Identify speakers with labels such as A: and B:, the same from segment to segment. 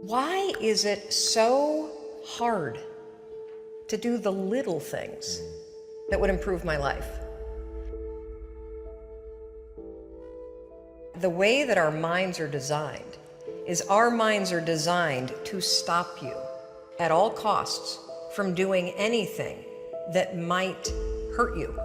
A: Why is it so hard to do the little things that would improve my life? The way that our minds are designed is our minds are designed to stop you at all costs from doing anything that might hurt you.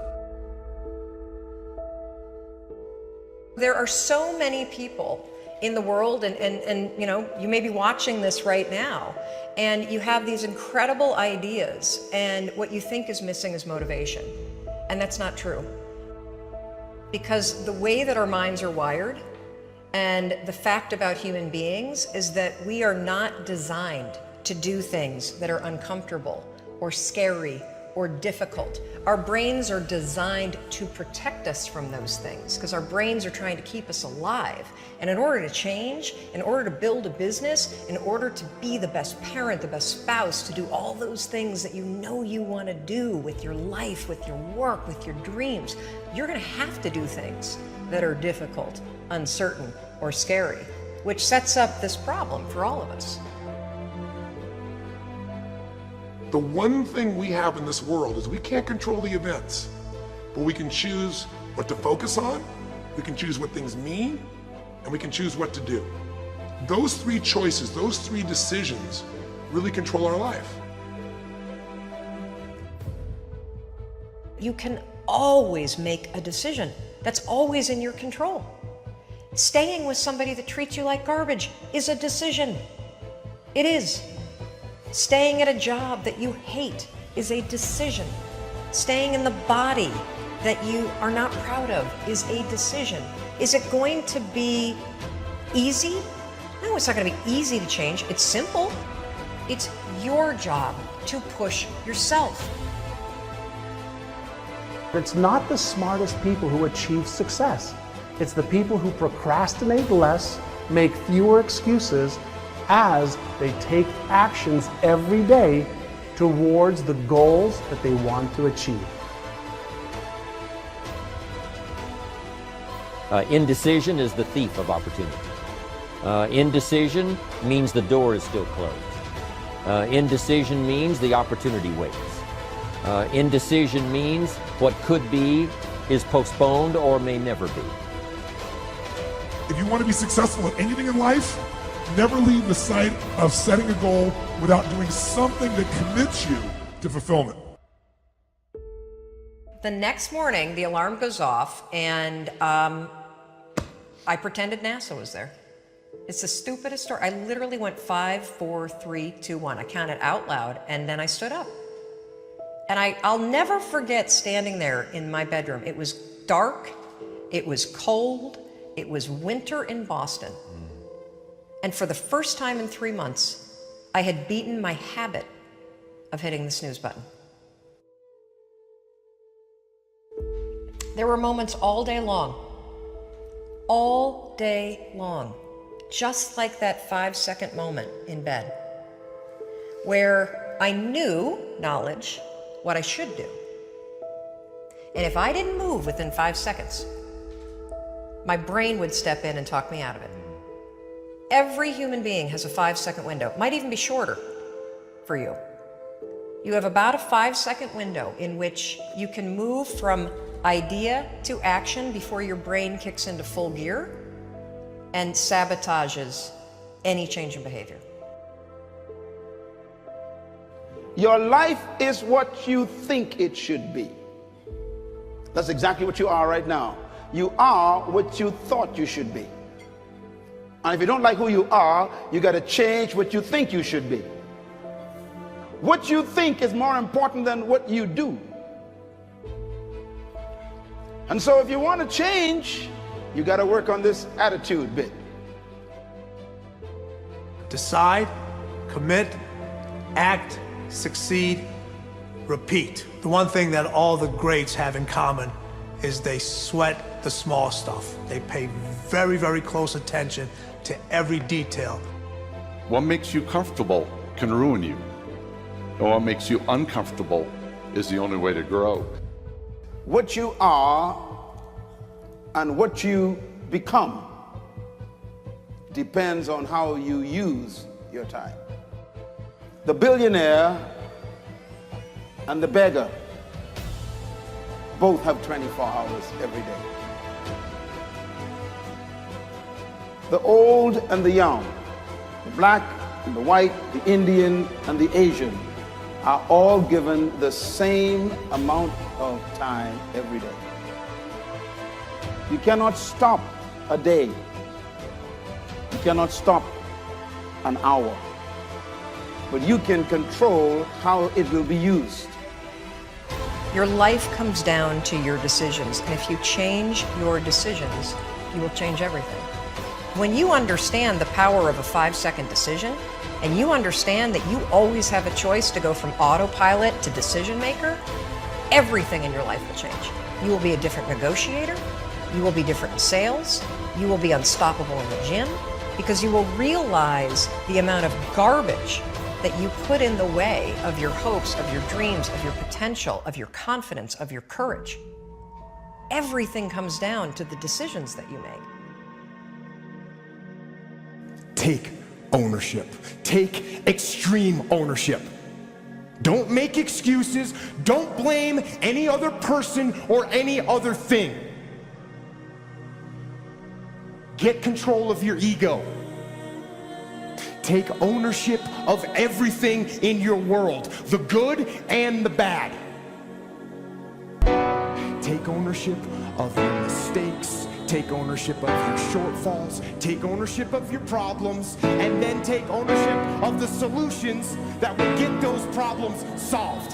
A: There are so many people in the world, and you know, you may be watching this right now, and you have these incredible ideas, and what you think is missing is motivation. And that's not true. Because the way that our minds are wired, and the fact about human beings is that we are not designed to do things that are uncomfortable or scary or difficult. Our brains are designed to protect us from those things because our brains are trying to keep us alive. And in order to change, in order to build a business, in order to be the best parent, the best spouse, to do all those things that you know you want to do with your life, with your work, with your dreams, you're going to have to do things that are difficult, uncertain, or scary, which sets up this problem for all of us.
B: The one thing we have in this world is we can't control the events, but we can choose what to focus on, we can choose what things mean, and we can choose what to do. Those three choices, those three decisions really control our life.
A: You can always make a decision. That's always in your control. Staying with somebody that treats you like garbage is a decision. It is. Staying at a job that you hate is a decision. Staying in the body that you are not proud of is a decision. Is it going to be easy? No, it's not going to be easy to change. It's simple. It's your job to push yourself.
C: It's not the smartest people who achieve success. It's the people who procrastinate less, make fewer excuses, as they take actions every day towards the goals that they want to achieve.
D: Indecision is the thief of opportunity. Indecision means the door is still closed. Indecision means the opportunity waits. Indecision means what could be is postponed or may never be.
B: If you want to be successful at anything in life, never leave the sight of setting a goal without doing something that commits you to fulfillment.
A: The next morning, the alarm goes off, and I pretended NASA was there. It's the stupidest story. I literally went 5, 4, 3, 2, 1. I counted out loud, and then I stood up. And I'll never forget standing there in my bedroom. It was dark, it was cold, it was winter in Boston. And for the first time in 3 months, I had beaten my habit of hitting the snooze button. There were moments all day long, just like that 5-second moment in bed, where I knew, knowledge, what I should do. And if I didn't move within 5 seconds, my brain would step in and talk me out of it. Every human being has a 5-second window. It might even be shorter for you. You have about a 5-second window in which you can move from idea to action before your brain kicks into full gear and sabotages any change in behavior.
E: Your life is what you think it should be. That's exactly what you are right now. You are what you thought you should be. And if you don't like who you are, you got to change what you think you should be. What you think is more important than what you do. And so if you want to change, you got to work on this attitude bit.
F: Decide, commit, act, succeed, repeat. The one thing that all the greats have in common is they sweat the small stuff. They pay very, very close attention to every detail.
G: What makes you comfortable can ruin you. And what makes you uncomfortable is the only way to grow.
E: what you are and what you become depends on how you use your time. The billionaire and the beggar both have 24 hours every day. The old and the young, the black and the white, the Indian and the Asian are all given the same amount of time every day. You cannot stop a day. You cannot stop an hour. But you can control how it will be used.
A: Your life comes down to your decisions, and if you change your decisions, you will change everything. When you understand the power of a 5-second decision, and you understand that you always have a choice to go from autopilot to decision maker, everything in your life will change. You will be a different negotiator, you will be different in sales, you will be unstoppable in the gym, because you will realize the amount of garbage that you put in the way of your hopes, of your dreams, of your potential, of your confidence, of your courage. Everything comes down to the decisions that you make.
H: Take ownership. Take extreme ownership. Don't make excuses. Don't blame any other person or any other thing. Get control of your ego. Take ownership of everything in your world, the good and the bad. Take ownership of your mistakes. Take ownership of your shortfalls. Take ownership of your problems. And then take ownership of the solutions that will get those problems solved.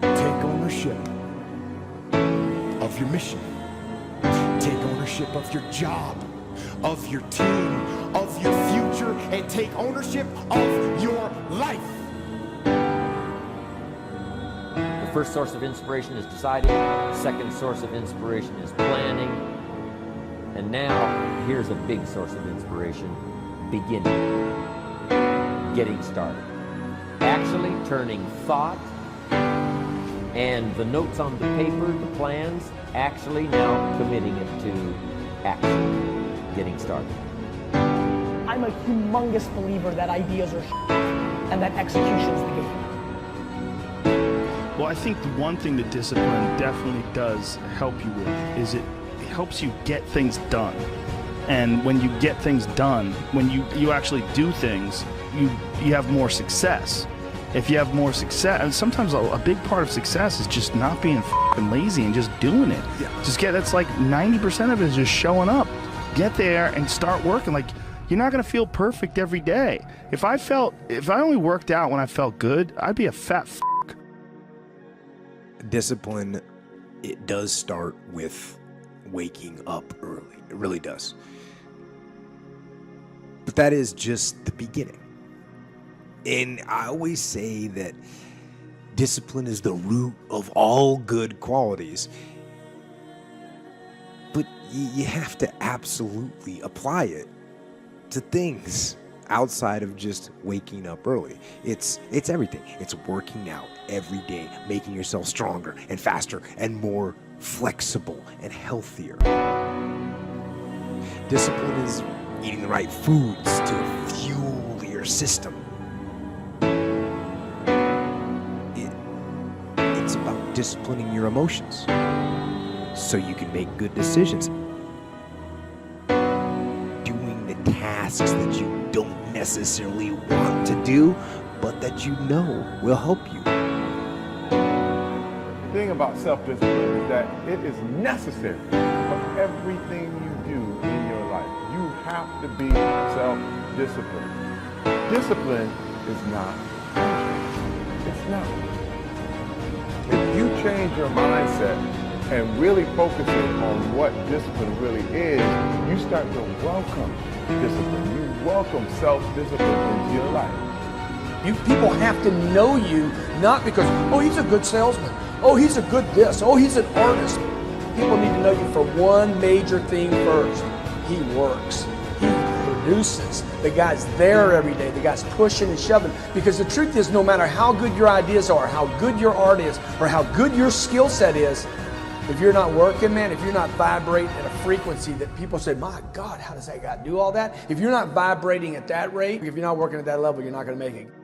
H: Take ownership of your mission. Take ownership of your job, of your team, of your future, and take ownership of your life.
D: The first source of inspiration is deciding. The second source of inspiration is planning. And now, here's a big source of inspiration: beginning. Getting started. Actually turning thought and the notes on the paper, the plans, actually now committing it to action. Getting started.
I: I'm a humongous believer that ideas are and that execution's the game.
J: Well, I think the one thing that discipline definitely does help you with is it helps you get things done. And when you get things done, when you actually do things, you have more success. If you have more success, and sometimes a big part of success is just not being f***ing lazy and just doing it. Yeah. That's like 90% of it is just showing up. Get there and start working. Like, you're not gonna feel perfect every day. If I only worked out when I felt good, I'd be a fat f***.
K: Discipline, it does start with waking up early. It really does. But that is just the beginning. And I always say that discipline is the root of all good qualities. But you have to absolutely apply it to things outside of just waking up early. It's everything. It's working out every day, making yourself stronger and faster and more flexible and healthier. Discipline is eating the right foods to fuel your system. It's about disciplining your emotions so you can make good decisions. Doing the tasks that you don't necessarily want to do, but that you know will help you.
L: The thing about self-discipline is that it is necessary for everything you do in your life. You have to be self-disciplined. Discipline is not punishment. It's not. If you change your mindset and really focus in on what discipline really is, you start to welcome discipline. You welcome self-discipline into your life.
M: People have to know you, not because, oh, he's a good salesman. Oh, he's a good this. Oh, he's an artist. People need to know you for one major thing first. He works. He produces, the guy's there every day, the guy's pushing and shoving. Because the truth is, no matter how good your ideas are, how good your art is, or how good your skill set is, if you're not working, man, if you're not vibrating at a frequency that people say, my God, how does that guy do all that? If you're not vibrating at that rate, if you're not working at that level, you're not going to make it.